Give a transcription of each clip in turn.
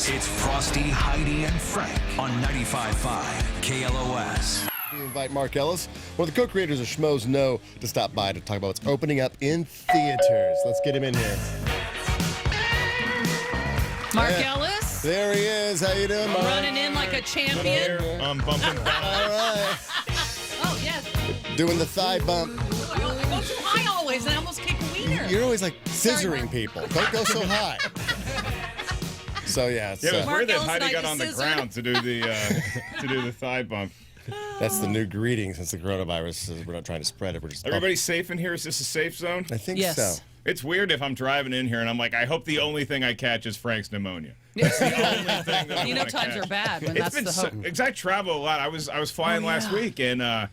It's Frosty, Heidi, and Frank on 95.5 KLOS. We invite Mark Ellis, one of the co-creators of Schmoes Know, to stop by to talk about what's opening up in theaters. Let's get him in here. Mark Ellis. There he is. How you doing, Mark? Running in like a champion. I'm bumping All right. Oh, yes. Doing the thigh bump. I go too high always, and I almost kick a wiener. You're always like scissoring people. Don't go so high. So yeah, Yeah, it was Mark weird that Ellis and Heidi I got just on the scissored. ground to do the thigh bump. that's the new greeting since the coronavirus. We're not trying to spread it. We're just Everybody safe in here? Is this a safe zone? I think Yes. so. It's weird if I'm driving in here and I'm like, I hope the only thing I catch is Frank's pneumonia. It's the only thing that I You know, wanna times catch. are bad when It's that's been the hope. because I travel a lot. I was flying last yeah. week and I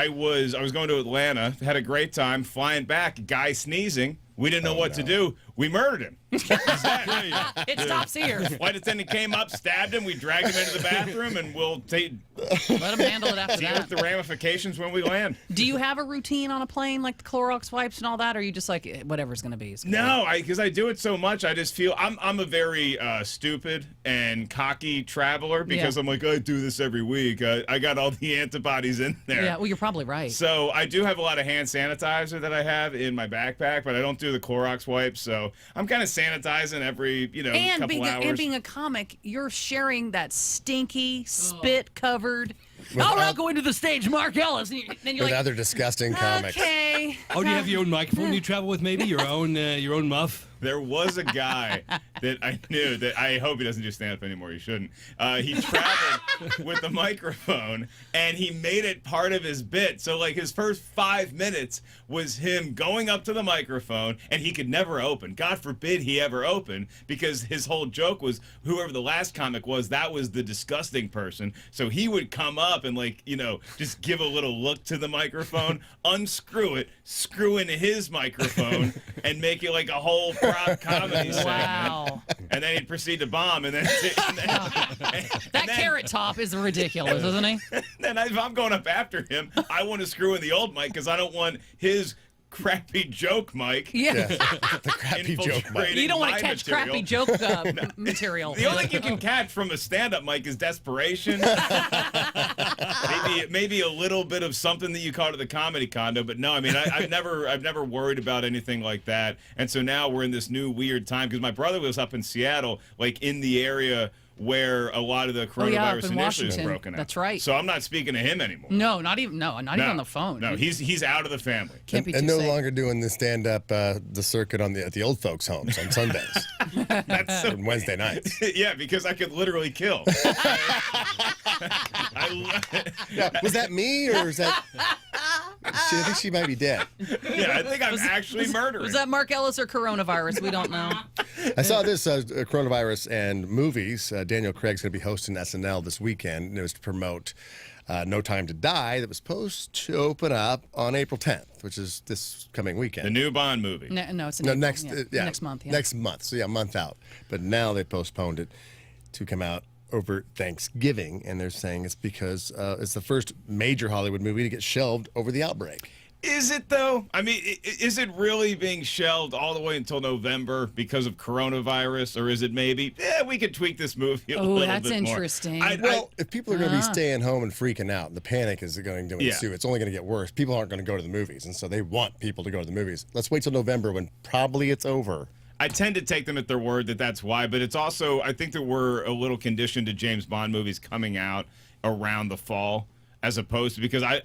was going to Atlanta. Had a great time flying back. Guy sneezing. We didn't know what to do. We murdered him. Exactly. It stops here. Flight attendant came up, stabbed him. We dragged him into the bathroom, and we'll Let him handle it after deal with the that. ramifications when we land. Do you have a routine on a plane, like the Clorox wipes and all that, or are you just like, whatever's going to be? is gonna No, because I do it so much, I just feel I'm a very stupid and cocky traveler because Yeah. I'm like, I do this every week. I got all the antibodies in be? there. Yeah, well, you're probably right. So I do have a lot of hand sanitizer that I have in my backpack, but I don't do the Clorox wipes. So I'm kind of sanitizing every and couple being hours. and being a comic, you're sharing that stinky, spit-covered. I'll not go into the stage, Mark Ellis. And then you're With like, other disgusting comics. okay. Oh, do you have your own microphone you travel with, maybe? Your own muff? There was a guy that I knew that I hope he doesn't do stand up anymore. He shouldn't. He traveled with the microphone and he made it part of his bit. So, like, his first 5 minutes was him going up to the microphone and he could never open. God forbid he ever opened because his whole joke was whoever the last comic was, that was the disgusting person. So he would come up and, like, just give a little look to the microphone, unscrew it, screw in his microphone, and make it like a whole prop comedy segment. Wow. And then he'd proceed to bomb, and then That carrot top is ridiculous, isn't he? then if I'm going up after him, I want to screw in the old mic because I don't want his crappy joke mic. Yeah. The crappy joke mic. infiltrating You don't want my to catch material. crappy joke material. The only thing you can catch from a stand-up mic is desperation. maybe a little bit of something that you caught at the comedy condo, but no, I mean I've never worried about anything like that. And so now we're in this new weird time because my brother was up in Seattle, like in the area where a lot of the up coronavirus in initially was Washington. broken out. That's right. So I'm not speaking to him anymore. Not even on the phone. No, he's out of the family. Can't be too And no safe. longer doing the stand-up, the circuit at the old folks' homes on Sundays That's so and Wednesday nights. yeah, because I could literally kill. Was that me or is that? I think she might be dead. Yeah, I think I'm actually murdering. Was that Mark Ellis or coronavirus? We don't know. I saw this coronavirus and movies. Daniel Craig's going to be hosting SNL this weekend, and it was to promote No Time to Die that was supposed to open up on April 10th, which is this coming weekend. The new Bond movie. No, it's in No, April. next next month. Yeah. Next month. So yeah, a month out. But now they postponed it to come out over Thanksgiving, and they're saying it's because it's the first major Hollywood movie to get shelved over the outbreak. Is it, though? I mean, is it really being shelved all the way until November because of coronavirus? Or is it maybe, we could tweak this movie a little bit more? that's interesting. Well, if people are going to be staying home and freaking out, the panic is going to ensue. It's only going to get worse. People aren't going to go to the movies, and so they want people to go to the movies. Let's wait till November when probably it's over. I tend to take them at their word that that's why, but it's also, I think that we're a little conditioned to James Bond movies coming out around the fall, as opposed to, because I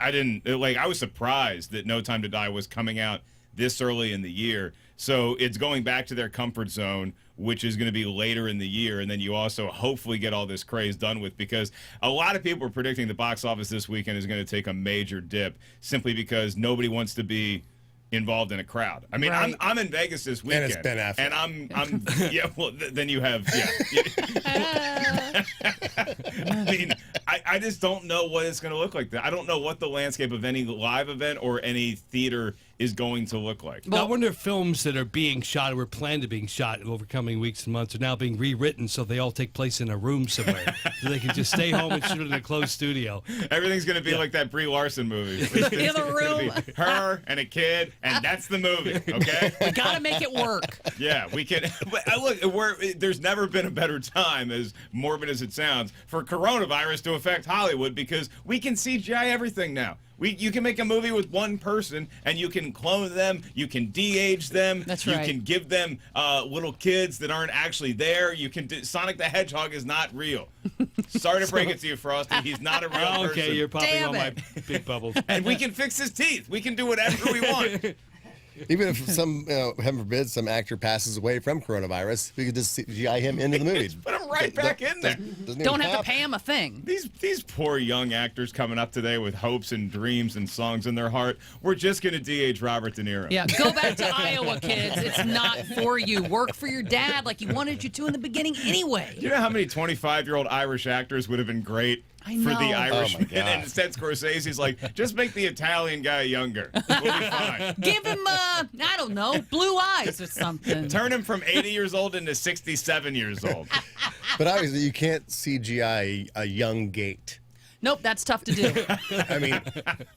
was surprised that No Time to Die was coming out this early in the year. So it's going back to their comfort zone, which is going to be later in the year. And then you also hopefully get all this craze done with, because a lot of people are predicting the box office this weekend is going to take a major dip simply because nobody wants to be involved in a crowd. I mean, Right. I'm in Vegas this weekend. And it's Ben Affleck. And I'm yeah, well, then you have, I mean, I just don't know what it's going to look like. I don't know what the landscape of any live event or any theater is going to look like. Now, I wonder if films that are being shot or were planned to being shot over coming weeks and months are now being rewritten so they all take place in a room somewhere. So they can just stay home and shoot in a closed studio. Everything's going to be like that Brie Larson movie. In the room. Her and a kid, and that's the movie, okay? We got to make it work. Yeah, we can. Look, there's never been a better time, as morbid as it sounds, for coronavirus to affect Hollywood because we can CGI everything now. You can make a movie with one person, and you can clone them. You can de-age them. That's right. You can give them little kids that aren't actually there. You can Sonic the Hedgehog is not real. Sorry to break it to you, Frosty. He's not a real person. Okay, you're popping Damn on my it. big bubbles. And we can fix his teeth. We can do whatever we want. Even if some, heaven forbid, some actor passes away from coronavirus, we could just CGI him into the movie. Put him right back in there. Don't have to pay him a thing. These poor young actors coming up today with hopes and dreams and songs in their heart. We're just going to de-age Robert De Niro. Yeah, go back to Iowa, kids. It's not for you. Work for your dad like he wanted you to in the beginning anyway. You know how many 25-year-old Irish actors would have been great I for know. the Irishman? Oh, my And instead Scorsese's like, just make the Italian guy younger. We'll be fine. Give him, I don't know, blue eyes or something. Turn him from 80 years old into 67 years old. But obviously, you can't CGI a young gait. Nope, that's tough to do. I mean,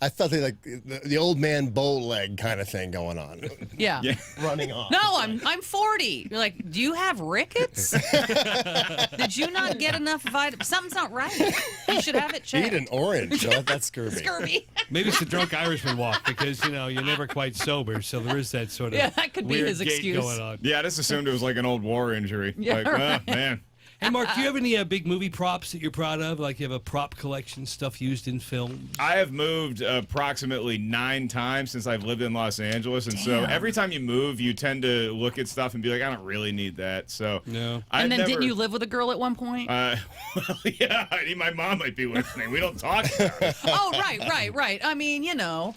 I thought they like the old man bow leg kind of thing going on. Yeah. Running off. No, I'm 40. You're like, do you have rickets? Did you not get enough vitamin? Something's not right. You should have it checked. Eat an orange. No, that's scurvy. Scurvy. Maybe it's the drunk Irishman walk because, you're never quite sober. So there is that sort of Yeah, that could be weird his gait excuse. going on. Yeah, I just assumed it was like an old war injury. Yeah, like, right. oh, man. Hey, Mark, do you have any big movie props that you're proud of? Like you have a prop collection, stuff used in film? I have moved approximately 9 times since I've lived in Los Angeles, and so every time you move, you tend to look at stuff and be like, I don't really need that. So, No. And then didn't you live with a girl at one point? Well, yeah, Heidi, my mom might be listening. We don't talk about it. Oh, right. I mean,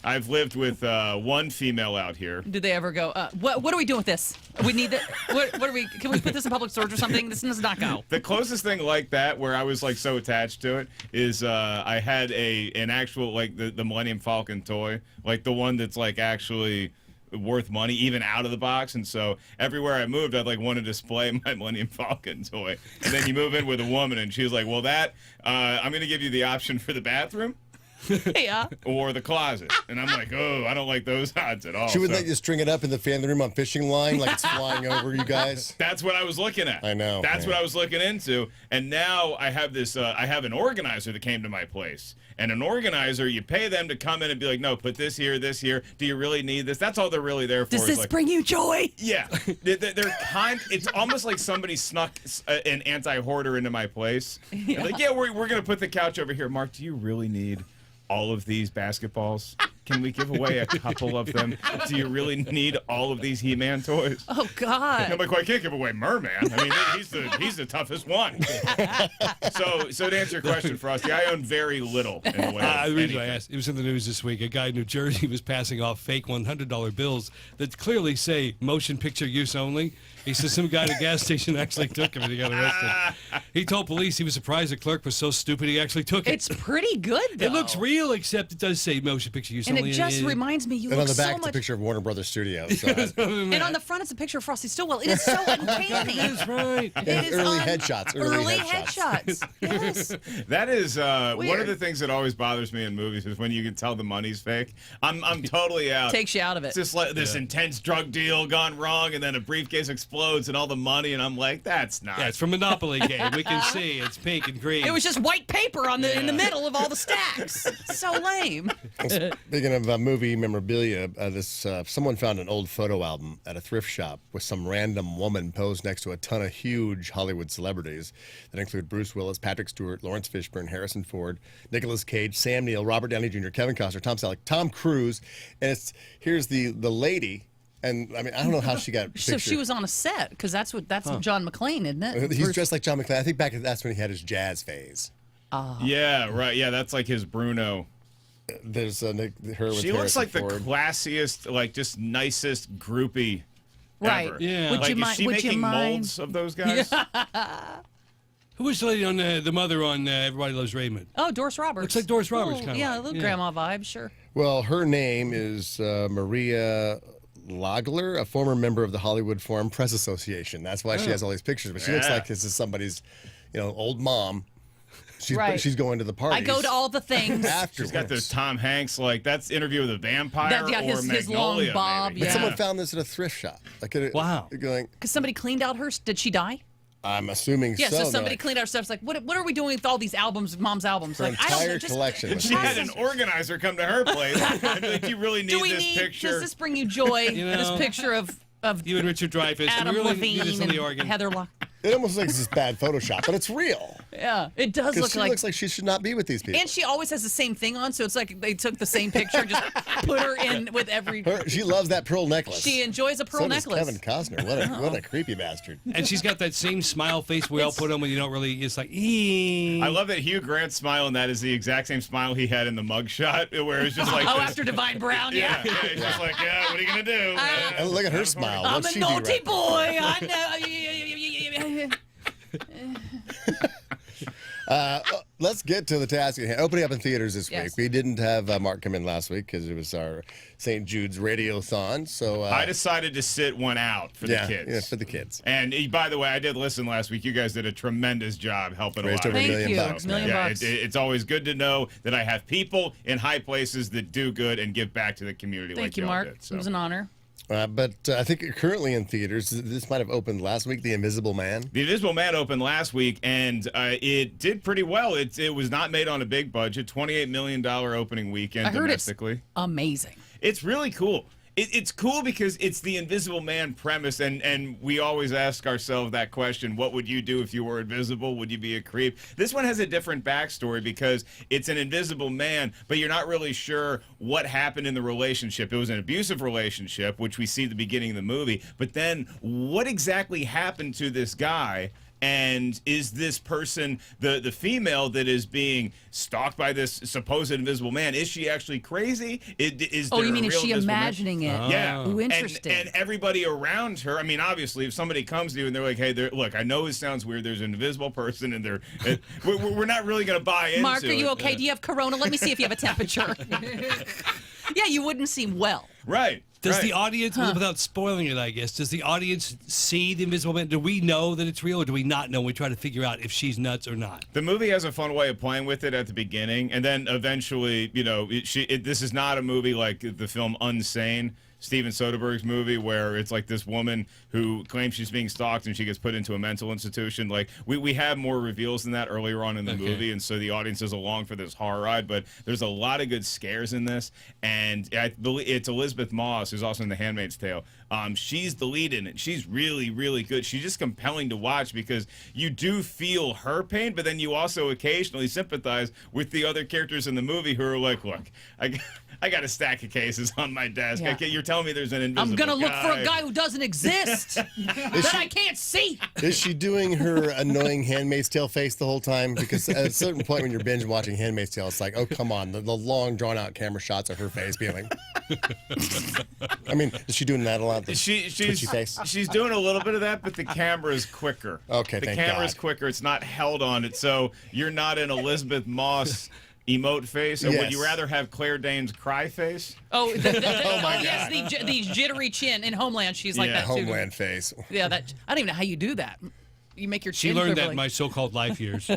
I've lived with one female out here. Did they ever go, what are we doing with this? We need that. What are we, can we put this in public storage or something? This does not go. The closest thing like that, where I was like so attached to it, is I had an actual like the Millennium Falcon toy, like the one that's like actually worth money, even out of the box. And so everywhere I moved, I'd like want to display my Millennium Falcon toy. And then you move in with a woman, and she was like, "Well, I'm going to give you the option for the bathroom." Yeah. Or the closet. And I'm like, oh, I don't like those odds at all. She would So let you string it up in the family room on fishing line like it's flying over you guys. that's what I was looking at. I know, That's man. what I was looking into. And now I have this, I have an organizer that came to my place. And an organizer, you pay them to come in and be like, no, put this here, this here. Do you really need this? That's all they're really there for. Does is this like, bring you joy? yeah. They're it's almost like somebody snuck an anti-hoarder into my place. Yeah. Like, yeah, we're going to put the couch over here. Mark, do you really need all of these basketballs? Can we give away a couple of them? Do you really need all of these He-Man toys? Oh, God. I'm like, well, I can't give away Merman. I mean, he's the toughest one. So to answer your question, Frosty, I own very little in the way of The reason I anything. asked, it was in the news this week. A guy in New Jersey was passing off fake $100 bills that clearly say motion picture use only. He says some guy at a gas station actually took him and he got arrested. He told police he was surprised the clerk was so stupid he actually took it. It's pretty good, though. It looks real, except it does say motion picture use And only. it just reminds me, you And look on the back, so it's a much... picture of Warner Brothers Studios. So And on the front, it's a picture of Frosty Stillwell. It is so uncanny. That's right. It is early headshots. Early headshots. Yes. That is one Weird. of the things that always bothers me in movies is when you can tell the money's fake. I'm totally out. Takes you out of it. It's just like this intense drug deal gone wrong, and then a briefcase explodes and all the money, and I'm like, that's not. Yeah, it's from Monopoly game. We can see it's pink and green. It was just white paper in the middle of all the stacks. So lame. Speaking of movie memorabilia, someone found an old photo album at a thrift shop with some random woman posed next to a ton of huge Hollywood celebrities that include Bruce Willis, Patrick Stewart, Lawrence Fishburne, Harrison Ford, Nicolas Cage, Sam Neill, Robert Downey Jr., Kevin Costner, Tom Selleck, Tom Cruise, and here's the lady. And I mean, I don't know how she got. So she was on a set because that's John McClane, isn't it? He's dressed like John McClane. I think that's when he had his jazz phase. Yeah, right. Yeah, that's like his Bruno. There's her with She looks Harrison like Ford. the classiest, like just nicest groupie Right. ever. Yeah. Would Like, you is mind? she Would you making mind? molds of those guys? Who was the lady on the mother on Everybody Loves Raymond? Oh, Doris Roberts. Looks like Doris Roberts, Oh, kinda yeah, like. a little Yeah. grandma vibe, sure. Well, her name is Maria Lagler, a former member of the Hollywood Foreign Press Association. That's why she has all these pictures. But she looks like this is somebody's, old mom. She's going to the party. I go to all the things. Afterwards. She's got those Tom Hanks, like that's Interview with a Vampire or his long Magnolia. bob. Maybe. But Yeah. someone found this at a thrift shop. Wow. Going, Because somebody cleaned out her. Did she die? I'm assuming Yeah, so. so They're somebody like, cleaned out her stuff. It's like, what are we doing with all these albums, Mom's albums? her Like, I don't know. entire Just, collection. And was she had taken. an organizer come to her place. And be like, do you really need do we this need? picture? Does this bring you joy? You know, this picture of You and Richard Dreyfuss. Adam we really need this Levine on the and organ. Heather Lock. It almost looks like this bad Photoshop, but it's real. Yeah, it does Because look she like. looks like she should not be with these people. And she always has the same thing on, so it's like they took the same picture and just put her in with every. She loves that pearl necklace. She enjoys a pearl so does necklace. Kevin Costner. What a creepy bastard. And she's got that same smile face we all put on when you don't really. It's like, ee. I love that Hugh Grant's smile, and that is the exact same smile he had in the mugshot, where it's just like Oh, this. after Divine Brown, Yeah, yeah. he's just like, what are you gonna do? And look at her smile. I'm What's a she do naughty right? boy. I know. Let's get to the task at hand. Opening up in theaters this week. Yes. We didn't have Mark come in last week because it was our St. Jude's Radiothon. So I decided to sit one out for the kids. Yeah, for the kids. And by the way, I did listen last week. You guys did a tremendous job helping Raised a lot. over of $1 Thank million you. bucks, Million yeah, bucks. it's always good to know that I have people in high places that do good and give back to the community. Thank like you, y'all Mark. Did, so. It was an honor. But I think currently in theaters, this might have opened last week, The Invisible Man. The Invisible Man opened last week, and it did pretty well. It was not made on a big budget, $28 million opening weekend I heard it's domestically. amazing. It's really cool. It's cool because it's the Invisible Man premise, and we always ask ourselves that question, what would you do if you were invisible? Would you be a creep? This one has a different backstory because it's an invisible man, but you're not really sure what happened in the relationship. It was an abusive relationship, which we see at the beginning of the movie, but then what exactly happened to this guy? And is this person, the female that is being stalked by this supposed invisible man, is she actually crazy? Is Oh, there you mean a is real she invisible man? imagining it? Yeah. Ooh, interesting. And everybody around her, I mean, obviously, if somebody comes to you and they're like, hey, look, I know it sounds weird. There's an invisible person, and we're not really going to buy into Mark, are you it. okay? Do you have corona? Let me see if you have a temperature. Yeah, you wouldn't seem well. Right. Does right. the audience, without spoiling it, I guess, does the audience see the Invisible Man? Do we know that it's real, or do we not know? We try to figure out if she's nuts or not. The movie has a fun way of playing with it at the beginning, and then eventually, this is not a movie like the film Unsane, Steven Soderbergh's movie, where it's like this woman who claims she's being stalked and she gets put into a mental institution. Like we have more reveals than that earlier on in the movie, and so the audience is along for this horror ride. But there's a lot of good scares in this, and I believe it's Elizabeth Moss, who's also in The Handmaid's Tale. She's the lead in it. She's really, really good. She's just compelling to watch because you do feel her pain, but then you also occasionally sympathize with the other characters in the movie who are like, look, I got a stack of cases on my desk. Yeah. You're telling me there's an invisible I'm gonna look for a guy. guy who doesn't exist that I can't see. Is she doing her annoying Handmaid's Tale face the whole time? Because at a certain point when you're binge watching Handmaid's Tale, it's like, oh, come on. The long, drawn-out camera shots of her face being like... I mean, is she doing that a lot? Twitchy face? She's doing a little bit of that, but the camera is quicker. Okay, the thank camera is God. quicker. It's not held on it, so you're not in Elizabeth Moss emote face. Or would Yes. you rather have Claire Danes cry face? Oh, my yes, the jittery chin in Homeland. She's like Yeah. that too. Homeland face. Yeah, that I don't even know how you do that. You make your She chin learned quiver that in my so-called life years.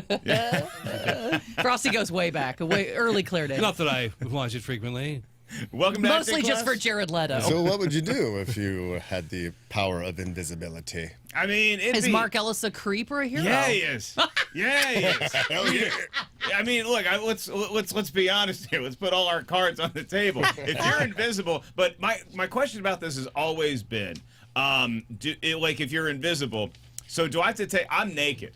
Frosty goes way back, way early Claire Danes. Not that I watch it frequently. Welcome to Mostly acting just class. for Jared Leto. So what would you do if you had the power of invisibility? I mean, it'd Is be, Mark Ellis a creep or a hero? Yeah, he is. Yeah, he is. Hell yeah. I mean, look, let's be honest here. Let's put all our cards on the table. If you're invisible, but my question about this has always been, if you're invisible, so do I have to take? I'm naked.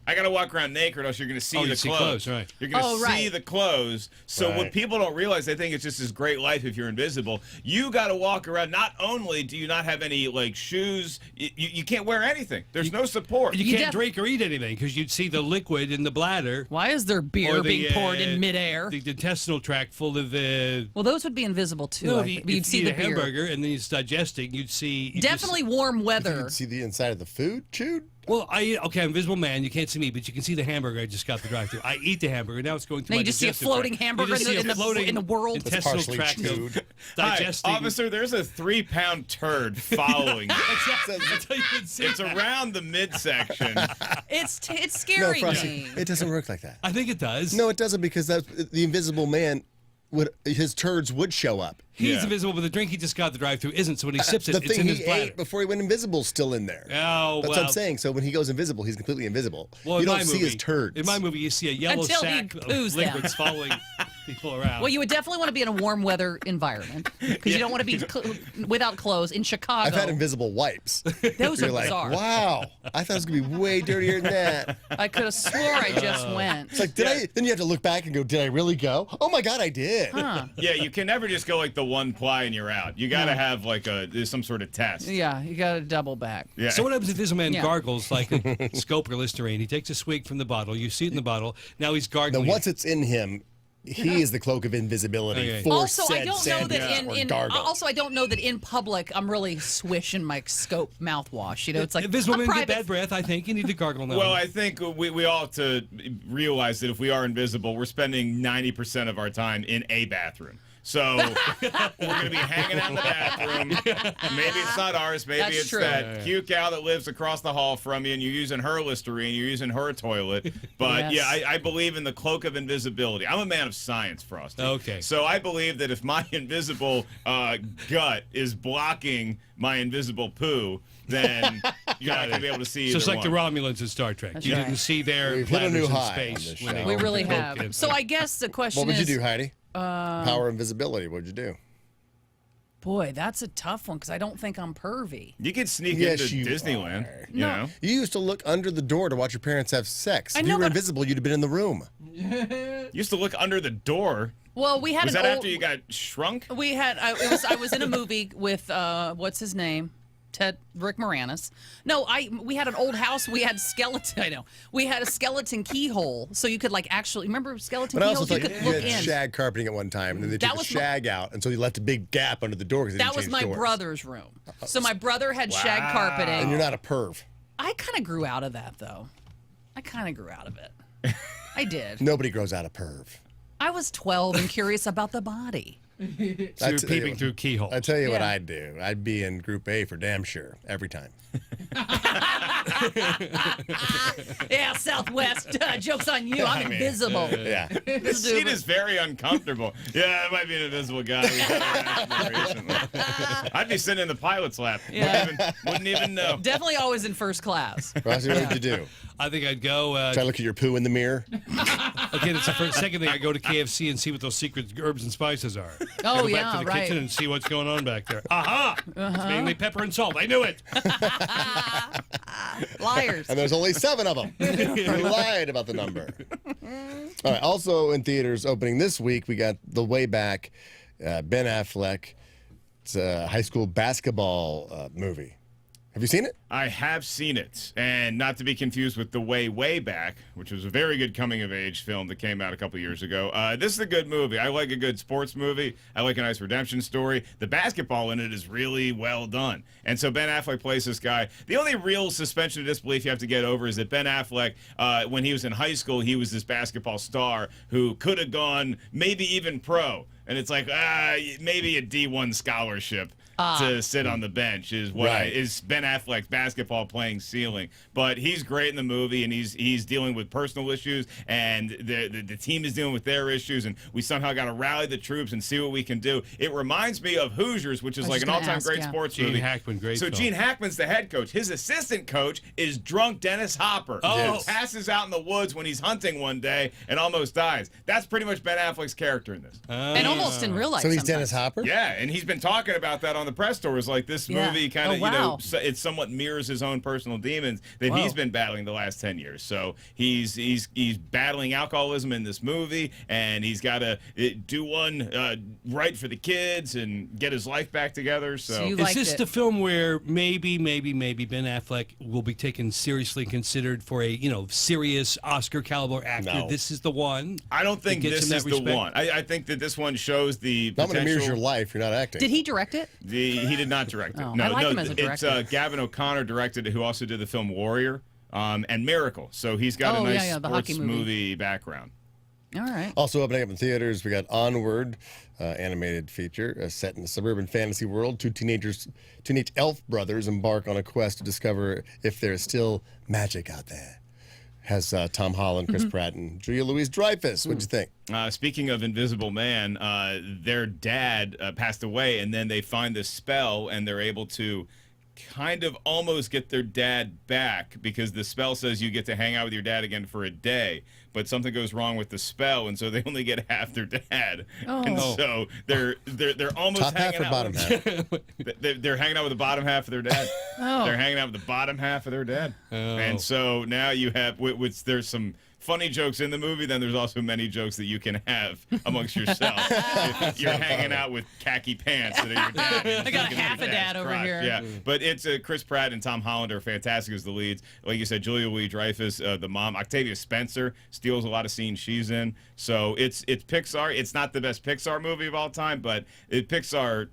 I gotta walk around naked, or else you're gonna see Oh, you the see clothes. clothes, right. You're gonna Oh, see right. the clothes. So what Right. people don't realize, they think it's just this great life if you're invisible. You gotta walk around. Not only do you not have any like shoes, you can't wear anything. There's no support. You You can't def- drink or eat anything because you'd see the liquid in the bladder. Why is there beer or the, being poured in midair? The intestinal tract full of Well, those would be invisible too. No, I if think. you, But you'd if see you the eat a beer. hamburger and then it's digesting, you'd see... Definitely warm weather. You'd see the inside of the food chewed? Well, okay, I'm Invisible Man. You can't see me, but you can see the hamburger I just got the drive-through. I eat the hamburger. Now it's going through Now my you just see a digestive floating tract. hamburger You just see a floating in the world. intestinal partially tract chewed. of digesting. Hi, officer, there's a 3-pound turd following you. That's how you can see It's that. around the midsection. It's No, scaring Frosty, me. it doesn't work like that. I think it does. No, it doesn't because the Invisible Man his turds would show up. He's Yeah. invisible, but the drink he just got at the drive-through isn't. So when he sips it, The it's thing in he his bladder. ate before he went invisible is still in there. Oh, That's well. what I'm saying. So when he goes invisible, he's completely invisible. Well, you in don't my see movie, his turds. In my movie, you see a yellow Until he sack of poos them. liquids following people around. Well, you would definitely want to be in a warm weather environment because you don't want to be without clothes in Chicago. I've had invisible wipes. Those You're are like, bizarre. wow, I thought it was gonna be way dirtier than that. I could have swore I just went. It's like, did I? Then you have to look back and go, did I really go? Oh my God, I did. Yeah, you can never just go like the one ply and you're out. You got to have like there's some sort of test. Yeah, you got to double back. Yeah. So what happens if this man Yeah. gargles like a scope or Listerine? He takes a swig from the bottle. You see it in the bottle. Now he's gargling. Now once it's in him, he is the cloak of invisibility Okay. for Also, I said don't know sandwich that or in gargle. also I don't know that in public I'm really swishing my scope mouthwash. You know, it's like Invisible I'm men get private. bad breath. I think you need to gargle now. Well, I think we all have to realize that if we are invisible, we're spending 90% of our time in a bathroom. So we're going to be hanging out in the bathroom. Maybe it's not ours. Maybe That's it's true. that cute gal that lives across the hall from you, and you're using her Listerine. You're using her toilet. But Yes. yeah, I believe in the cloak of invisibility. I'm a man of science, Frosty. Okay. So I believe that if my invisible gut is blocking my invisible poo, then you're not going to be able to see so it's either like the one. Romulans in Star Trek. That's you right. didn't see their We've hit a bladders new in high on space. this when show. they We were really cloaked in. have. So I guess the question What would you is, do, Heidi? Power of invisibility. What'd you do? boy, that's a tough one because I don't think I'm pervy. You could sneak Yes, into you Disneyland. are. You know? You used to look under the door to watch your parents have sex. I If know, you were but- invisible, you'd have been in the room. You used to look under the door. Well, we had Was an that old, after you got shrunk? We had. I was in a movie with what's his name, Rick Moranis. No, we had an old house. We had skeleton. I know. We had a skeleton keyhole, so you could like actually remember skeleton But I also keyholes. You thought could you look had in. shag carpeting at one time, and then they That took the was my- shag out, and so you left a big gap under the door because they That didn't was change my doors. brother's room. So my brother had shag carpeting. And you're not a perv. I kind of grew out of that though. I kind of grew out of it. I did. Nobody grows out of perv. I was 12 and curious about the body. So you're tell you peeping what- through keyholes. I tell you what Yeah. I'd do. I'd be in Group A for damn sure every time. Yeah, Southwest. Joke's on you. I'm invisible. Yeah. This seat is very uncomfortable. Yeah, it might be an invisible guy. We've had an accident recently. I'd be sitting in the pilot's lap. Yeah. Wouldn't even know. Definitely always in first class. Frosty, what would you do? I think I'd go. Try to look at your poo in the mirror? Okay, that's the first. Second thing, I go to KFC and see what those secret herbs and spices are. Oh, go yeah, back to the right. kitchen and see what's going on back there. Aha! It's mainly pepper and salt. I knew it. Liars. And there's only 7 of them. You lied about the number. All right. Also in theaters opening this week, we got the way back Ben Affleck. It's a high school basketball movie. Have you seen it? I have seen it, and not to be confused with The Way Back, which was a very good coming-of-age film that came out a couple years ago. This is a good movie. I like a good sports movie. I like a nice redemption story. The basketball in it is really well done. And so Ben Affleck plays this guy. The only real suspension of disbelief you have to get over is that Ben Affleck, when he was in high school, he was this basketball star who could have gone maybe even pro. And it's like, maybe a D1 scholarship. To sit on the bench is what Right. is Ben Affleck's basketball playing ceiling. But he's great in the movie, and he's dealing with personal issues, and the team is dealing with their issues, and we somehow got to rally the troops and see what we can do. It reminds me of Hoosiers, which is I was like just an gonna all-time ask, great yeah. sports Gene movie. Hackman, great So film. Gene Hackman's the head coach. His assistant coach is drunk Dennis Hopper. Oh. Who passes out in the woods when he's hunting one day and almost dies. That's pretty much Ben Affleck's character in this. And almost in real life. So he's sometimes. Dennis Hopper? Yeah, and he's been talking about that on the press tours. Like this Yeah. movie kind of, Oh, wow. it somewhat mirrors his own personal demons that he's been battling the last 10 years. So he's battling alcoholism in this movie, and he's got to do one right for the kids and get his life back together. So you Is liked this it. the film where maybe Ben Affleck will be taken seriously considered for a serious Oscar caliber actor? No. This is the one. I don't think It gets this him is that the respect? one. I think that this one shows the Not when it mirrors potential. your life. You're not acting. Did he direct it? He did not direct it. Oh, no, I like no, him as a it's director. Gavin O'Connor directed it, who also did the film Warrior. and Miracle. So he's got a Oh, nice yeah, the sports hockey movie. movie background. All right. Also opening up in theaters, we got Onward, animated feature set in a suburban fantasy world. Two teenage elf brothers embark on a quest to discover if there is still magic out there. Has Tom Holland, Chris Pratt, and Julia Louis-Dreyfus. What'd you think? Speaking of Invisible Man, their dad passed away, and then they find this spell, and they're able to kind of almost get their dad back because the spell says you get to hang out with your dad again for a day, but something goes wrong with the spell, and so they only get half their dad. And so they're almost Top half hanging or out bottom half? They're hanging out with the bottom half of their dad. They're hanging out with the bottom half of their dad. And so now you have there's some funny jokes in the movie, then there's also many jokes that you can have amongst yourself. If you're hanging out with khaki pants that are your dad. I got half a dad over here. Yeah, but it's Chris Pratt and Tom Holland are fantastic as the leads. Like you said, Julia Louis-Dreyfus, the mom, Octavia Spencer steals a lot of scenes she's in. So it's Pixar. It's not the best Pixar movie of all time, but Pixar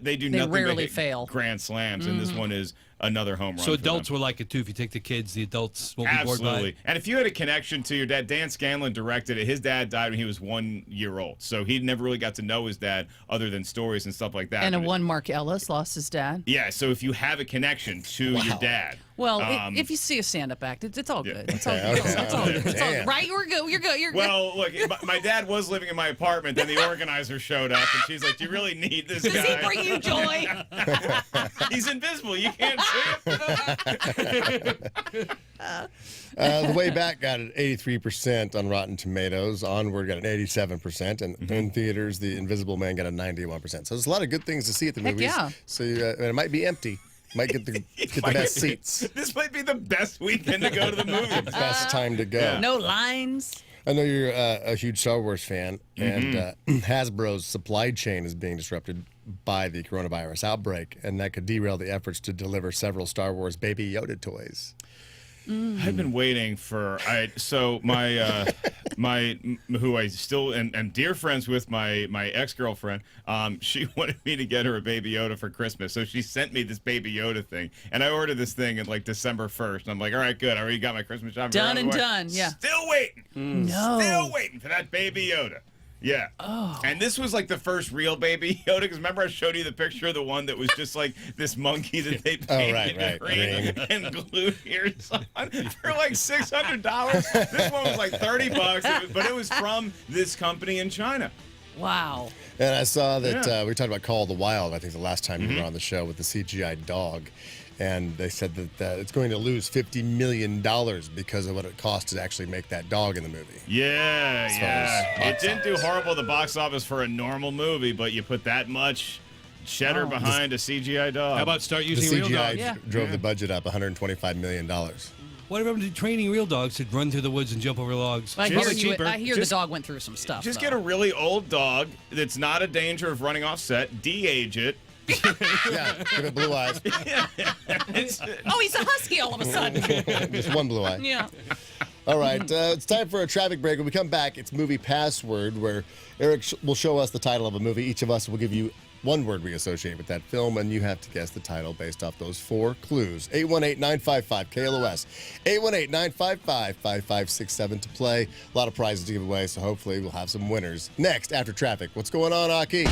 they do nothing rarely but hit fail. grand slams, and this one is another home run. So for them. adults will like it too. If you take the kids, the adults won't be bored by Absolutely. it. And if you had a connection to your dad, Dan Scanlon directed it. His dad died when he was 1 year old. So he never really got to know his dad other than stories and stuff like that. And But one Mark Ellis lost his dad. yeah, so if you have a connection to your dad. Well, if you see a stand-up act, it's all good. It's all good. Okay. It's all good. It's all Damn. good. Right? You're good. You're good. You're good. Well, look, my dad was living in my apartment, then the organizer showed up, and she's like, "Do you really need this Does guy? he bring you joy? He's invisible. You can't see him." The Way Back got an 83% on Rotten Tomatoes. Onward got an 87%. And in theaters, The Invisible Man got a 91%. So there's a lot of good things to see at the Heck movies. yeah. So and it might be empty. Might get the best seats. This might be the best weekend to go to the movies. Best time to go. No lines. I know you're a huge Star Wars fan, and Hasbro's supply chain is being disrupted by the coronavirus outbreak, and that could derail the efforts to deliver several Star Wars Baby Yoda toys. I've been waiting for my who I still am dear friends with, my ex-girlfriend. She wanted me to get her a Baby Yoda for Christmas, so she sent me this Baby Yoda thing, and I ordered this thing in like December 1st. And I'm like, all right, good. I already got my Christmas shopping. Done and done. Yeah. Still waiting. No. Still waiting for that Baby Yoda. Yeah. Oh. And this was like the first real Baby Yoda, because remember I showed you the picture of the one that was just like this monkey that they painted green and glued ears on for like $600. This one was like $30, but it was from this company in China. Wow. And I saw that we talked about Call of the Wild, I think the last time you were on the show, with the CGI dog. And they said that it's going to lose $50 million because of what it cost to actually make that dog in the movie. Yeah. It didn't do horrible at the box office for a normal movie, but you put that much cheddar behind a CGI dog. How about start The using real CGI dogs? drove the budget up $125 million. What about training real dogs to run through the woods and jump over logs? I Probably hear, cheaper. I hear the dog went through some stuff. Just though. get a really old dog that's not a danger of running off set, de-age it. Yeah, give it blue eyes. Oh, he's a husky all of a sudden. Just one blue eye. Yeah. All right, it's time for a traffic break. When we come back, it's Movie Password, where Eric will show us the title of a movie. Each of us will give you one word we associate with that film, and you have to guess the title based off those 4 clues. 818-955-KLOS. 818-955-5567 to play. A lot of prizes to give away, so hopefully we'll have some winners. Next, after traffic, what's going on, Aki?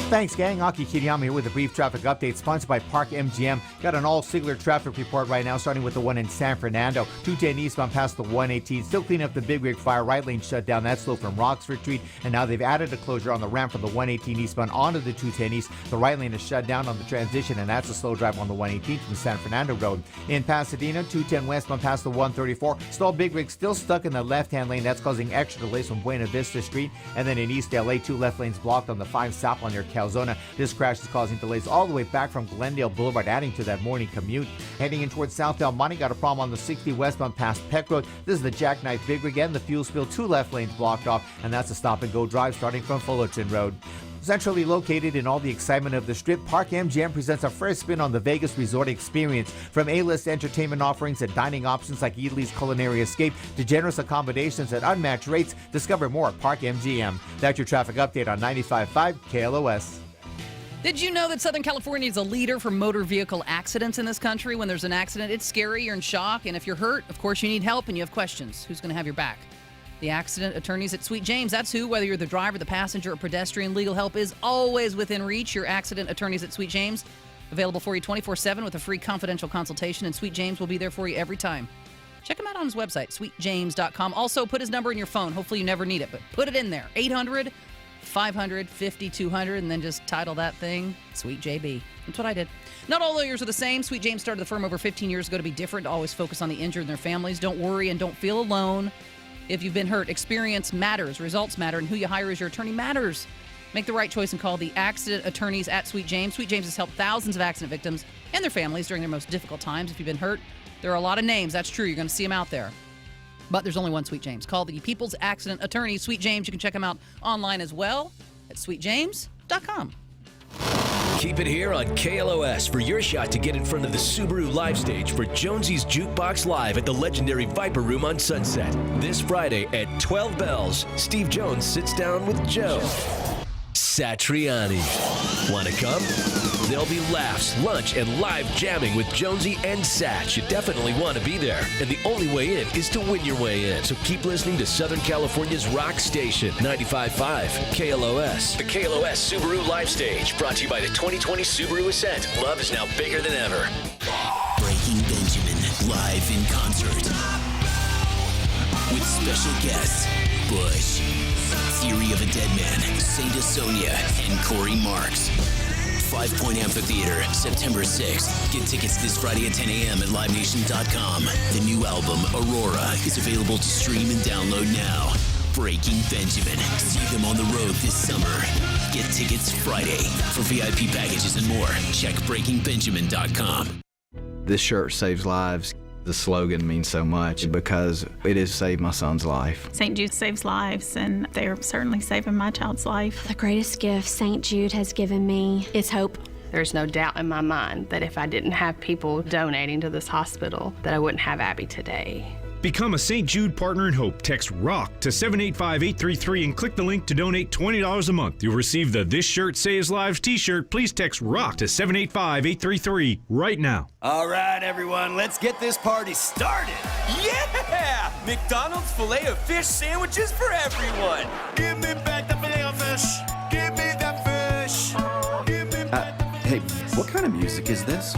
Thanks, gang. Aki Kiriyama here with a brief traffic update sponsored by Park MGM. Got an all-singular traffic report right now, starting with the one in San Fernando. 210 eastbound past the 118. Still cleaning up the Big Rig fire. Right lane shut down. That slow from Roxford Street. And now they've added a closure on the ramp from the 118 eastbound onto the 210 east. The right lane is shut down on the transition, and that's a slow drive on the 118 from San Fernando Road. In Pasadena, 210 westbound past the 134. Stall Big Rig still stuck in the left-hand lane. That's causing extra delays from Buena Vista Street. And then in East LA, 2 left lanes blocked on the 5 southbound near Calzona. This crash is causing delays all the way back from Glendale Boulevard, adding to that morning commute. Heading in towards South Del Monte, got a problem on the 60 westbound past Peck Road. This is the Jackknife Big Rig and the fuel spill. 2 left lanes blocked off, and that's a stop-and-go drive starting from Fullerton Road. Centrally located in all the excitement of the Strip, Park MGM presents a fresh spin on the Vegas resort experience. From A-list entertainment offerings and dining options like Italy's Culinary Escape to generous accommodations at unmatched rates, discover more at Park MGM. That's your traffic update on 95.5 KLOS. Did you know that Southern California is a leader for motor vehicle accidents in this country? When there's an accident, it's scary, you're in shock, and if you're hurt, of course you need help and you have questions. Who's going to have your back? The accident attorneys at Sweet James, that's who. Whether you're the driver, the passenger, or pedestrian, legal help is always within reach. Your accident attorneys at Sweet James, available for you 24/7 with a free confidential consultation, and Sweet James will be there for you every time. Check him out on his website, sweetjames.com. Also, put his number in your phone. Hopefully you never need it, but put it in there. 800-500-5200, and then just title that thing Sweet JB. That's what I did. Not all lawyers are the same. Sweet James started the firm over 15 years ago to be different, to always focus on the injured and their families. Don't worry and don't feel alone. If you've been hurt, experience matters, results matter, and who you hire as your attorney matters. Make the right choice and call the accident attorneys at Sweet James. Sweet James has helped thousands of accident victims and their families during their most difficult times. If you've been hurt, there are a lot of names. That's true. You're going to see them out there. But there's only one Sweet James. Call the People's Accident Attorney, Sweet James. You can check him out online as well at sweetjames.com. Keep it here on KLOS for your shot to get in front of the Subaru live stage for Jonesy's Jukebox Live at the legendary Viper Room on Sunset. This Friday at 12 bells, Steve Jones sits down with Joe Satriani. Want to come? There'll be laughs, lunch, and live jamming with Jonesy and Sat. You definitely want to be there. And the only way in is to win your way in. So keep listening to Southern California's rock station, 95.5 KLOS. The KLOS Subaru Live Stage, brought to you by the 2020 Subaru Ascent. Love is now bigger than ever. Breaking Benjamin, live in concert. With special guests, Bush, Theory of a Dead Man, Saint Sonia, and Corey Marks. 5 Point Amphitheater, September 6th. Get tickets this Friday at 10 a.m. at LiveNation.com. The new album, Aurora, is available to stream and download now. Breaking Benjamin. See them on the road this summer. Get tickets Friday. For VIP packages and more, check BreakingBenjamin.com. This shirt saves lives. The slogan means so much because it has saved my son's life. St. Jude saves lives, and they're certainly saving my child's life. The greatest gift St. Jude has given me is hope. There's no doubt in my mind that if I didn't have people donating to this hospital, that I wouldn't have Abby today. Become a St. Jude Partner in Hope. Text ROCK to 785-833 and click the link to donate $20 a month. You'll receive the This Shirt Saves Lives t-shirt. Please text ROCK to 785-833 right now. All right, everyone, let's get this party started. Yeah! McDonald's Filet-O-Fish sandwiches for everyone. Give me back the Filet-O-Fish. Give me that fish. Give me back Hey, what kind of music is this?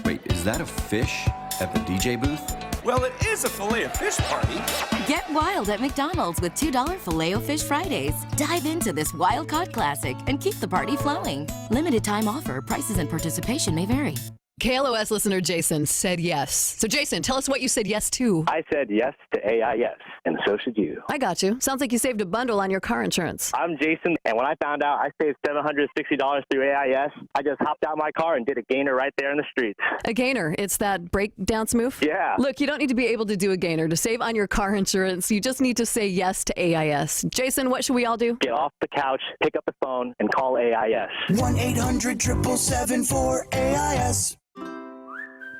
Wait, is that a fish at the DJ booth? Well, it is a Filet-O-Fish party. Get wild at McDonald's with $2 Filet-O-Fish Fridays. Dive into this wild-caught classic and keep the party flowing. Limited time offer. Prices and participation may vary. KLOS listener Jason said yes. So Jason, tell us what you said yes to. I said yes to AIS, and so should you. I got you. Sounds like you saved a bundle on your car insurance. I'm Jason, and when I found out I saved $760 through AIS, I just hopped out my car and did a gainer right there in the streets. A gainer? It's that breakdown smooth? Yeah. Look, you don't need to be able to do a gainer to save on your car insurance. You just need to say yes to AIS. Jason, what should we all do? Get off the couch, pick up the phone, and call AIS. 1-800-777-4AIS.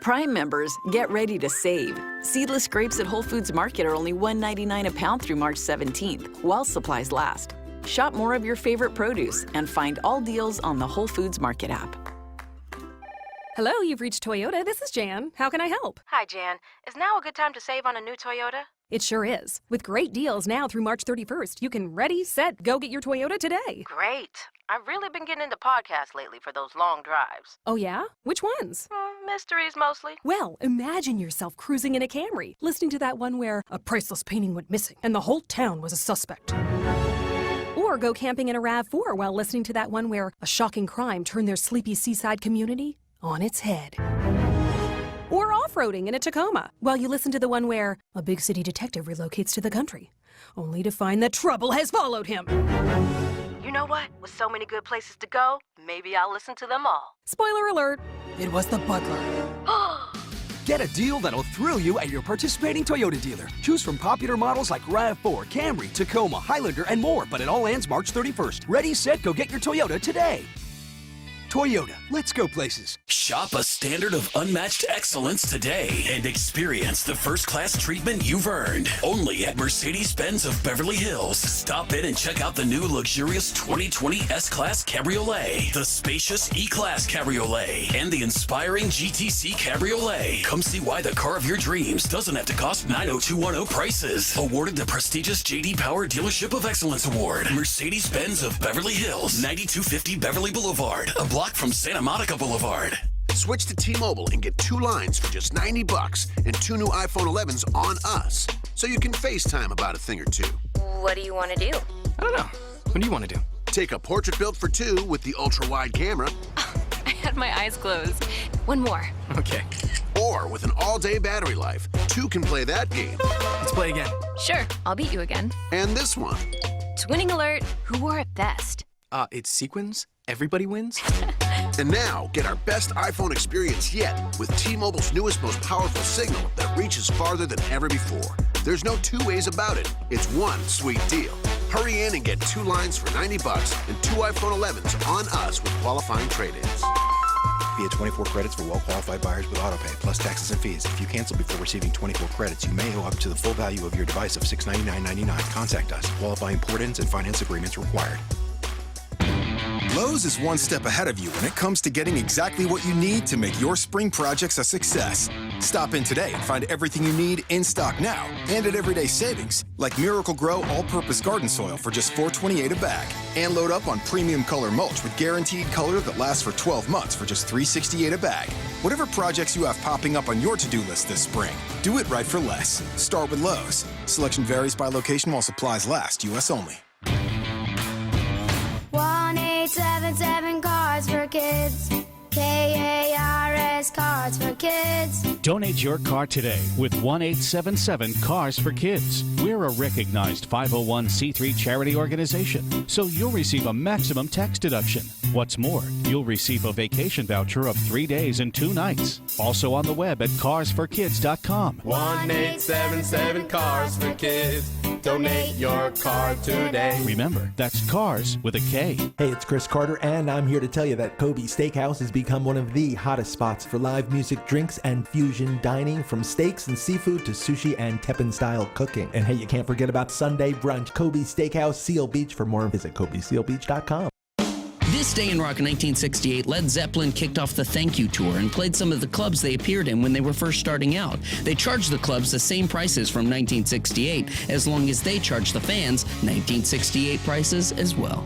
Prime members, get ready to save. Seedless grapes at Whole Foods Market are only $1.99 a pound through March 17th, while supplies last. Shop more of your favorite produce and find all deals on the Whole Foods Market app. Hello, you've reached Toyota. This is Jan. How can I help? Hi, Jan. Is now a good time to save on a new Toyota? It sure is. With great deals now through March 31st, you can ready, set, go get your Toyota today. Great. I've really been getting into podcasts lately for those long drives. Oh, yeah? Which ones? Mysteries, mostly. Well, imagine yourself cruising in a Camry, listening to that one where a priceless painting went missing and the whole town was a suspect. Or go camping in a RAV4 while listening to that one where a shocking crime turned their sleepy seaside community on its head. Or off-roading in a Tacoma while you listen to the one where a big city detective relocates to the country, only to find that trouble has followed him. You know what? With so many good places to go, maybe I'll listen to them all. Spoiler alert, it was the butler. Get a deal that'll thrill you at your participating Toyota dealer. Choose from popular models like RAV4, Camry, Tacoma, Highlander, and more, but it all ends March 31st. Ready, set, go get your Toyota today. Toyota, let's go places. Shop a standard of unmatched excellence today and experience the first-class treatment you've earned. Only at Mercedes-Benz of Beverly Hills. Stop in and check out the new luxurious 2020 S-Class Cabriolet, the spacious E-Class Cabriolet, and the inspiring GTC Cabriolet. Come see why the car of your dreams doesn't have to cost $90210 prices. Awarded the prestigious J.D. Power Dealership of Excellence Award. Mercedes-Benz of Beverly Hills, 9250 Beverly Boulevard, a block from Santa Monica Boulevard. Switch to T-Mobile and get 2 lines for just $90 and 2 new iPhone 11s on us, so you can FaceTime about a thing or two. What do you want to do? I don't know. What do you want to do? Take a portrait built for 2 with the ultra-wide camera. I had my eyes closed. One more. Okay. Or with an all-day battery life, 2 can play that game. Let's play again. Sure, I'll beat you again. And this one. Twinning alert. Who wore it best? It's sequins. Everybody wins. And now, get our best iPhone experience yet with T-Mobile's newest, most powerful signal that reaches farther than ever before. There's no 2 ways about it. It's one sweet deal. Hurry in and get 2 lines for $90 and 2 iPhone 11s on us with qualifying trade-ins. Via 24 credits for well-qualified buyers with autopay, plus taxes and fees. If you cancel before receiving 24 credits, you may owe up to the full value of your device of $699.99. Contact us. Qualifying port-ins and finance agreements required. Lowe's is one step ahead of you when it comes to getting exactly what you need to make your spring projects a success. Stop in today and find everything you need in stock now and at everyday savings, like Miracle Grow all-purpose garden soil for just $4.28 a bag. And load up on premium color mulch with guaranteed color that lasts for 12 months for just $3.68 a bag. Whatever projects you have popping up on your to-do list this spring, do it right for less. Start with Lowe's. Selection varies by location while supplies last. U.S. only. 1-877 Cards for Kids. KARS Cards for Kids. Donate your car today with 1-877 Cars for Kids. We're a recognized 501c3 charity organization, so you'll receive a maximum tax deduction. What's more, you'll receive a vacation voucher of 3 days and 2 nights. Also on the web at carsforkids.com. 1-877 Cars for Kids. Donate your car today. Remember, that's Cars with a K. Hey, it's Chris Carter, and I'm here to tell you that Kobe Steakhouse has become one of the hottest spots for live music, drinks, and fusion dining, from steaks and seafood to sushi and Teppan-style cooking. And hey, you can't forget about Sunday brunch. Kobe Steakhouse, Seal Beach. For more, visit KobeSealBeach.com. This day in rock in 1968, Led Zeppelin kicked off the Thank You Tour and played some of the clubs they appeared in when they were first starting out. They charged the clubs the same prices from 1968, as long as they charged the fans 1968 prices as well.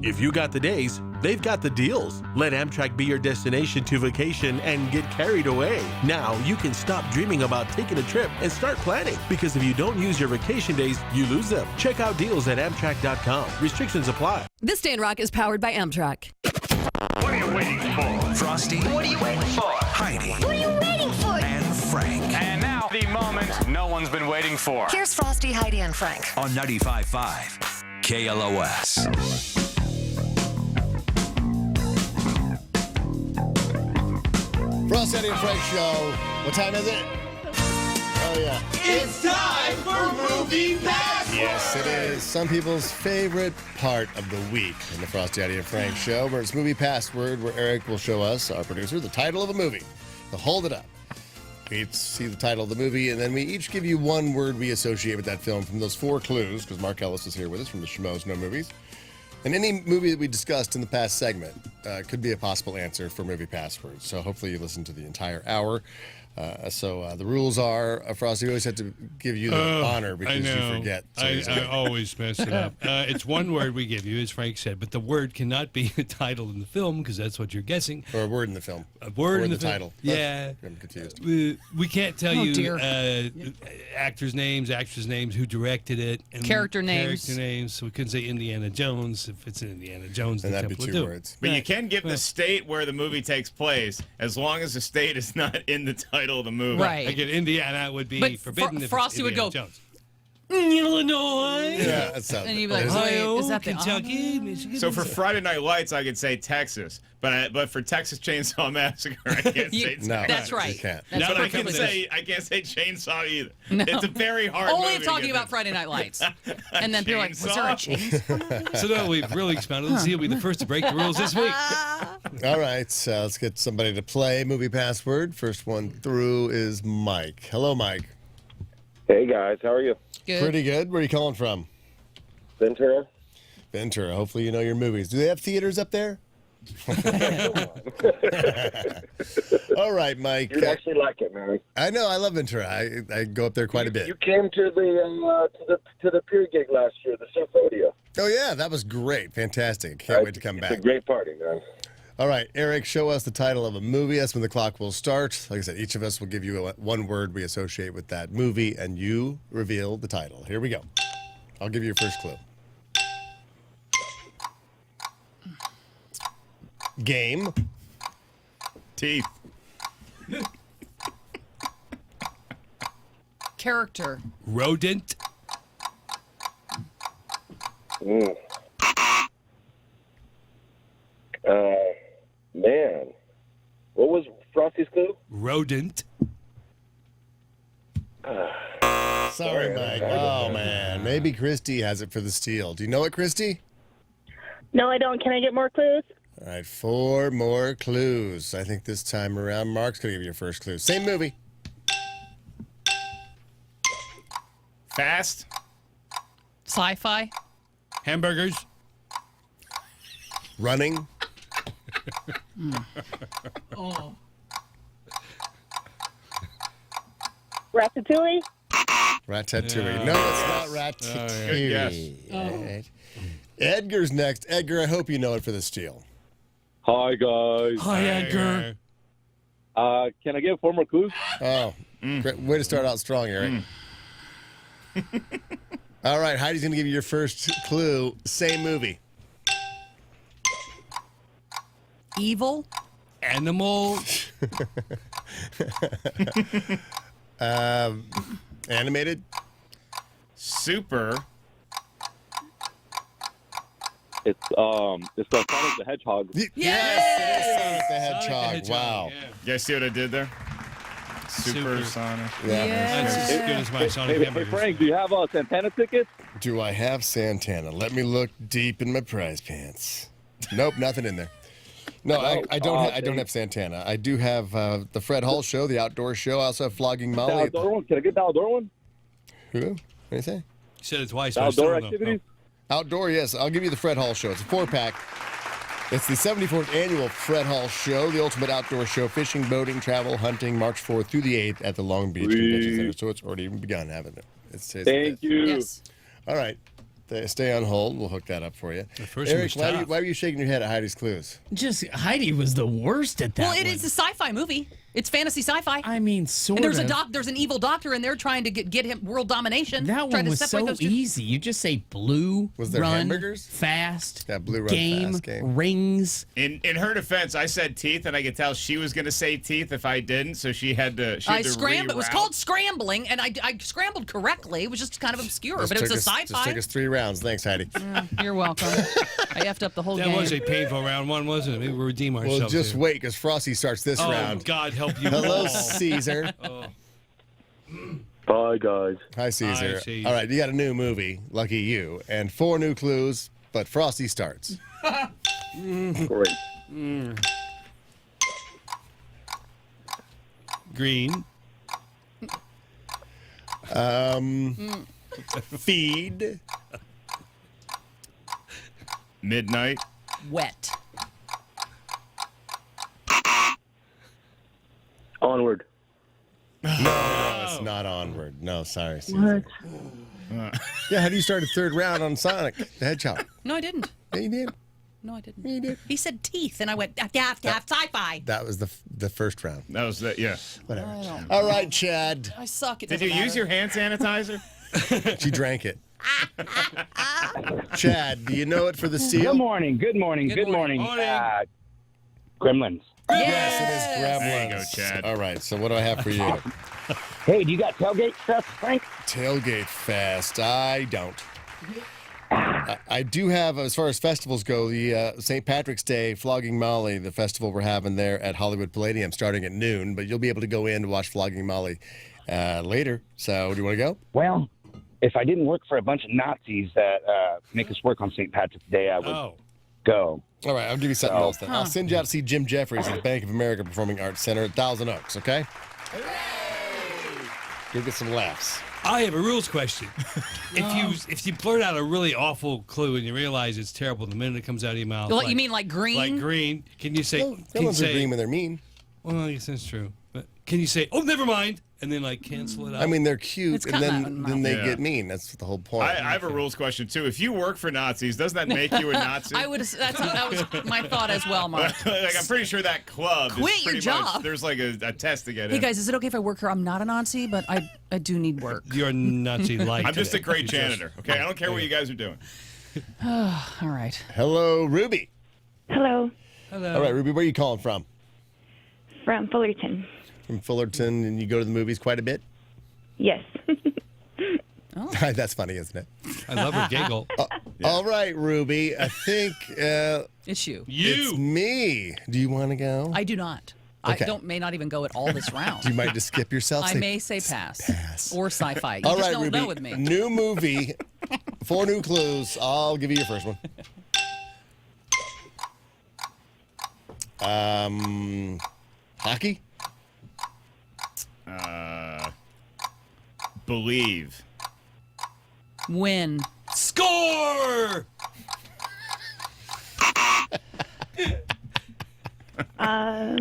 If you got the days, they've got the deals. Let Amtrak be your destination to vacation and get carried away. Now you can stop dreaming about taking a trip and start planning, because if you don't use your vacation days, you lose them. Check out deals at Amtrak.com. Restrictions apply. This Day in Rock is powered by Amtrak. What are you waiting for? Frosty. What are you waiting for? Heidi. What are you waiting for? And Frank. And now, the moment no one's been waiting for. Here's Frosty, Heidi, and Frank. On 95.5 KLOS. Frosty, Heidi, and Frank show. What time is it? Oh, yeah. It's time for Movie Password! Yes, it is. Some people's favorite part of the week in the Frosty, Heidi, and Frank show, where it's Movie Password, where Eric will show us, our producer, the title of a movie. So hold it up. We each see the title of the movie, and then we each give you one word we associate with that film from those 4 clues, because Mark Ellis is here with us from the Schmoes Know movies. And any movie that we discussed in the past segment could be a possible answer for Movie Password. So hopefully you listen to the entire hour. The rules are, Frosty, you always have to give you the honor because you forget. So I always mess it up. It's one word we give you, as Frank said, but the word cannot be a title in the film because that's what you're guessing. Or a word in the film. A word in the title. Yeah. I'm confused. We can't tell you actors' names, actors' names, who directed it. And character names. Character names. So we couldn't say Indiana Jones if it's in Indiana Jones. And that'd be 2 words. But you can give the state where the movie takes place, as long as the state is not in the title of the movie. Right. Like in Indiana would be forbidden. Frosty would go, Jones. Illinois. Yeah, that sounds. And you'd be like, Ohio, wait, is that Kentucky, Michigan? So for Friday Night Lights, I could say Texas, but for Texas Chainsaw Massacre, I can't say Texas. No, That's right. You can't. That's But I perfectly can't say Chainsaw either. No. It's a very hard. Only movie if to talking get about to. Friday Night Lights. And then people are like, was there a chainsaw? So now we've really expounded. Let's see who'll be the first to break the rules this week. All right, so let's get somebody to play movie password. First one through is Mike. Hello, Mike. Hey guys, how are you? Good. Pretty good. Where are you calling from? Ventura. Ventura. Hopefully you know your movies. Do they have theaters up there? All right, Mike. You'd actually like it, man. I know. I love Ventura. I go up there quite a bit. You came to the Pier gig last year, the Symphonia. Oh yeah, that was great. Fantastic. Can't wait to come back. It's a great party, man. All right, Eric, show us the title of a movie. That's when the clock will start. Like I said, each of us will give you one word we associate with that movie, and you reveal the title. Here we go. I'll give you your first clue. Game. Teeth. Character. Rodent. Man. What was Frosty's clue? Rodent. Sorry, Mike. Oh, man. Maybe Christy has it for the steal. Do you know it, Christy? No, I don't. Can I get more clues? All right, 4 more clues. I think this time around, Mark's going to give you your first clue. Same movie. Fast. Sci-fi. Hamburgers. Running. Oh. Ratatouille? Ratatouille. No, it's not Ratatouille. Good guess. All right. Edgar's next. Edgar, I hope you know it for the steal. Hi, guys. Hi, Edgar. Can I get 4 more clues? Oh, great. Way to start out strong, Eric. All right, Heidi's going to give you your first clue. Same movie. Evil. Animal. Animated. Super. It's the Sonic the Hedgehog. Yes, it is Sonic the Hedgehog. Wow. Yeah. You guys see what I did there? Super Sonic. That's as good as my Sonic Hey, hamburgers. Frank, do you have Santana tickets? Do I have Santana? Let me look deep in my prize pants. Nope, nothing in there. No, I don't have Santana. I do have the Fred Hall show, the outdoor show. I also have Flogging The Molly. outdoor one? Can I get the outdoor one? Who? What do you say? You said it twice. The but I still outdoor don't know. activities? Outdoor, yes. I'll give you the Fred Hall show. It's a 4-pack. It's the 74th annual Fred Hall Show, the ultimate outdoor show, fishing, boating, travel, hunting, March 4th through the 8th at the Long Beach Convention Center. So it's already begun, haven't it? Thank you. Yes. All right. Stay on hold. We'll hook that up for you. The first Eric, one was tough. why were you shaking your head at Heidi's clues? Just Heidi was the worst at that. Well, it one. is a sci-fi movie. It's fantasy sci-fi. I mean, sort and there's of. there's an evil doctor in there trying to get him world domination. That trying one to was separate so those two. easy. You just say blue, Was there run, hamburgers? fast, Yeah, blue, run, game, fast, game. rings. In her defense, I said teeth, and I could tell she was going to say teeth if I didn't, so she had to. I scrambled. It was reroute. called scrambling, and I scrambled correctly. It was just kind of obscure, but it was a Just sci-fi. took us 3 rounds. Thanks, Heidi. You're welcome. I effed up the whole That game. was a painful round one, wasn't it? Maybe we'll redeem ourselves. Well, just here. wait, because Frosty starts this Oh, round. God help you Hello, all. Caesar. Oh. Bye, guys. Hi, Caesar. Hi, Caesar. All right, you got a new movie. Lucky you. And 4 new clues, but Frosty starts. Great. Green. Feed. Midnight. Wet. Onward. No, it's not Onward. No, sorry, Caesar. Yeah, how do you start a 3rd round on Sonic the Hedgehog? No, I didn't. Yeah, you did. No, I didn't. You did. He said teeth, and I went sci-fi. That was the first round. That was the, yeah. Whatever. All right, Chad. I suck. It Did you doesn't use matter. your hand sanitizer? She drank it. Chad, do you know it for the Good steal? morning. Good morning. Good Good morning. morning. Gremlins. Yes, it is Gremlins. There you go, Chad. All right, so what do I have for you? Hey, do you got Tailgate Fest, Frank? Tailgate Fest. I don't. I do have, as far as festivals go, the St. Patrick's Day Flogging Molly, the festival we're having there at Hollywood Palladium starting at noon, but you'll be able to go in to watch Flogging Molly later. So do you want to go? Well, if I didn't work for a bunch of Nazis that make us work on St. Patrick's Day, I would go. All right, I'll give you something else then. I'll send you out to see Jim Jeffries at the Bank of America Performing Arts Center at Thousand Oaks, okay? Go get some laughs. I have a rules question. If you blurt out a really awful clue and you realize it's terrible the minute it comes out of your mouth. Well, you mean like green? Like green. Can you say? No one's green when they're mean. Well, I guess that's true. But can you say, "Oh, never mind," and then like cancel it out? I mean, they're cute, and then they get mean. That's the whole point. I have a rules question too. If you work for Nazis, doesn't that make you a Nazi? That was my thought as well, Mark. Like, I'm pretty sure that club Quit is your pretty job. much there's like a test to get in. Hey guys, is it okay if I work here? I'm not a Nazi, but I do need work. You're a Nazi light. I'm just a great janitor. Okay, I don't care what you guys are doing. All right. Hello, Ruby. Hello. Hello. All right, Ruby, where are you calling from? From Fullerton. From Fullerton, and you go to the movies quite a bit? Yes. That's funny, isn't it? I love her giggle. All right, Ruby. I think it's you. It's me. Do you want to go? I do not. Okay. I may not even go at all this round. You might just skip yourself. I may say pass. Or sci-fi. You All just right, don't Ruby. know with me. New movie, 4 new clues. I'll give you your first one. Hockey? Believe. Win. Score! I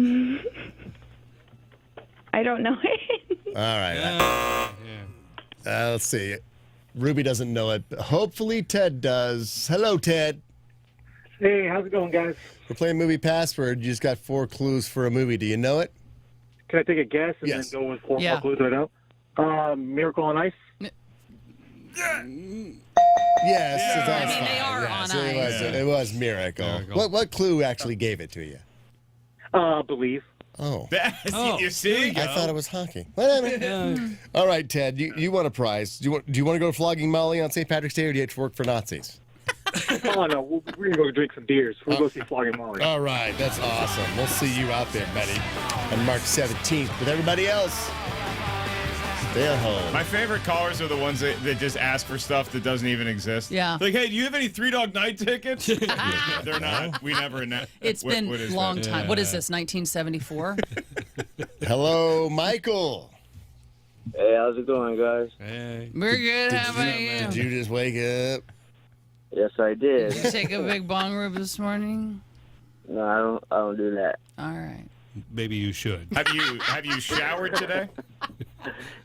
don't know. All right. Let's see. Ruby doesn't know it. But hopefully Ted does. Hello, Ted. Hey, how's it going, guys? We're playing Movie Password. You just got 4 clues for a movie. Do you know it? Can I take a guess and Yes. then go with 4 more clues right now? Miracle on Ice? Yes, that's I mean, they are on So ice. it was Miracle. What clue actually gave it to you? Believe. Oh. You see? I thought it was hockey. Whatever. All right, Ted, you want a prize. Do you want to go Flogging Molly on St. Patrick's Day, or do you have to work for Nazis? Oh, no, we're going to go drink some beers. We'll go see Flogging Molly. All right, that's awesome. We'll see you out there, buddy, on March 17th. With everybody else, stay at home. My favorite callers are the ones that just ask for stuff that doesn't even exist. Yeah. Like, hey, do you have any Three Dog Night tickets? They're not. We never. It's been a long time. What is this, 1974? Hello, Michael. Hey, how's it going, guys? Hey. We're good. How about you? Did you just wake up? Yes, I did. Did you take a big bong rip this morning? No, I don't do that. All right. Maybe you should. Have you showered today?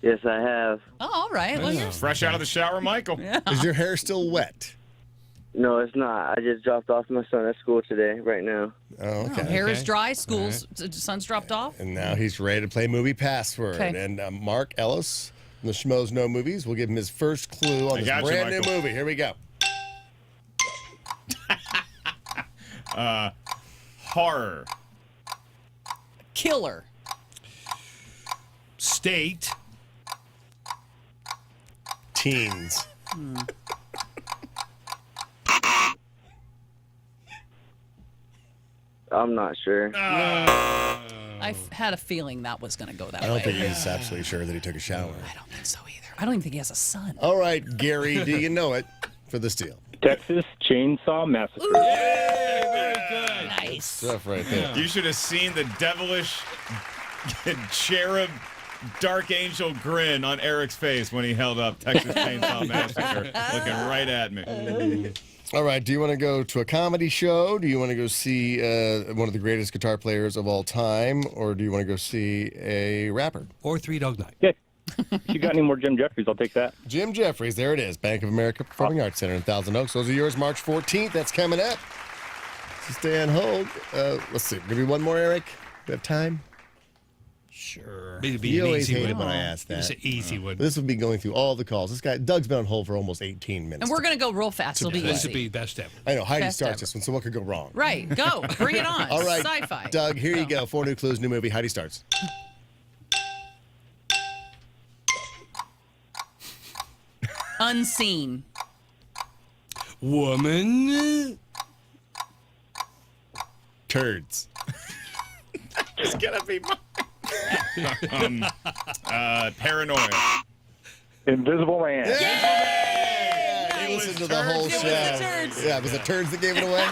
Yes, I have. Oh, all right. Well, you're Fresh out of the shower, Michael. Is your hair still wet? No, it's not. I just dropped off my son at school today, right now. Oh, okay. hair is dry. School's son's dropped off. And now he's ready to play Movie Password. Okay. And Mark Ellis, from the Schmoes Know movies, will give him his first clue on this got you, brand new Michael. movie. Here we go. Horror. Killer. State. Teens. I'm not sure. I had a feeling that was going to go that I don't way. think he's absolutely sure that he took a shower. I don't think so either. I don't even think he has a son. All right, Gary, do you know it for the steal? Texas Chainsaw Massacre. Very good. Nice. Stuff right there. You should have seen the devilish cherub dark angel grin on Eric's face when he held up Texas Chainsaw Massacre, looking right at me. All right, do you want to go to a comedy show? Do you want to go see one of the greatest guitar players of all time? Or do you want to go see a rapper? Or Three Dog Night. Yeah. If you got any more Jim Jeffries, I'll take that. Jim Jeffries, there it is. Bank of America Performing Arts Center in Thousand Oaks. Those are yours March 14th. That's coming up. So stay on hold. Let's see. Maybe one more, Eric? We have time? Sure. It'd be You an always easy hated one. when I asked that. It's an easy one. This would be going through all the calls. This guy, Doug's been on hold for almost 18 minutes. And we're going to go real fast. It'll be This easy. would be best ever. I know. Heidi Best starts ever. this one, so what could go wrong? Right. Go. Bring it on. All right. Sci-fi. Doug, here you go. 4 new clues, new movie. Heidi starts. Unseen. Woman. Turds. It's gonna be mine. Paranoia. Invisible Man. He listened to the whole show. Yeah, was it turds that gave it away?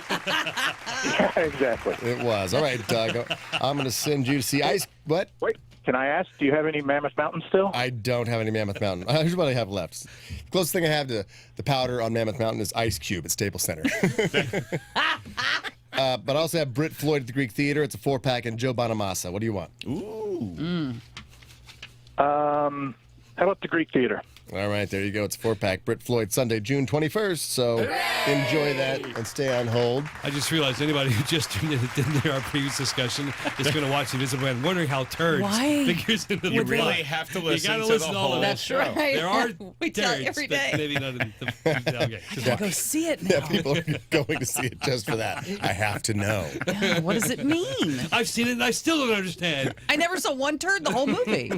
Yeah, exactly. It was. All right, Doug. I'm going to send you to see Ice. What? Wait, can I ask, do you have any Mammoth Mountain still? I don't have any Mammoth Mountain. Here's what I have left. The closest thing I have to the powder on Mammoth Mountain is Ice Cube at Staples Center. But I also have Britt Floyd at the Greek Theater. It's a 4-pack, and Joe Bonamassa. What do you want? Ooh. How about the Greek Theater? All right, there you go. It's a 4-pack. Britt Floyd, Sunday, June 21st. So enjoy that and stay on hold. I just realized anybody who just tuned in and didn't hear our previous discussion is going to watch Invisible Man, wondering how turds figures into the You really plot. have to You listen gotta to listen the to all whole of that. That's right. There are We tell turds, it every but day. maybe not in the okay. Just Gotta watch. go see it now. Yeah, people are going to see it just for that. I have to know. Yeah, what does it mean? I've seen it and I still don't understand. I never saw one turd the whole movie.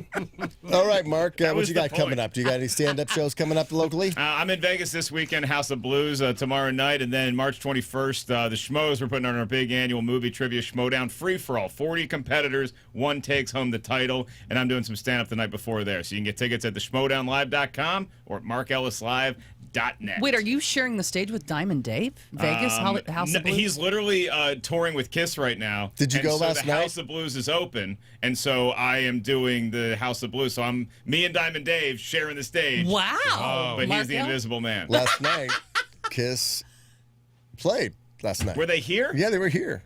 All right, Mark, what was you the got coming point. up? Do you got any stand-up shows coming up locally? I'm in Vegas this weekend, House of Blues tomorrow night, and then March 21st, the Schmoes, we're putting on our big annual movie trivia Schmoedown free-for-all. 40 competitors, one takes home the title, and I'm doing some stand-up the night before there. So you can get tickets at theschmoedownlive.com or at markellislive.net. Wait, are you sharing the stage with Diamond Dave? Vegas House of Blues? He's literally touring with Kiss right now. Did you and go so last the night? House of Blues is open, and so I am doing the House of Blues. So me and Diamond Dave sharing the stage. Wow. But he's the Markel? Invisible Man. Last night, Kiss played last night. Were they here? Yeah, they were here.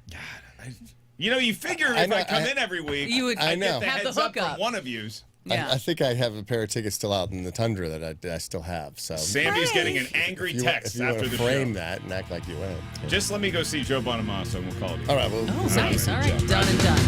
You know, you figure if I come in every week, You would I know. get the have the heads up from hookup. one of yous. Yeah. I think I have a pair of tickets still out in the Tundra that I still have. So Sandy's getting an angry if you text want after to the frame show. that and act like you went. Just let me go see Joe Bonamassa and we'll call it. All right, well, Oh, nice. All right. Done and done.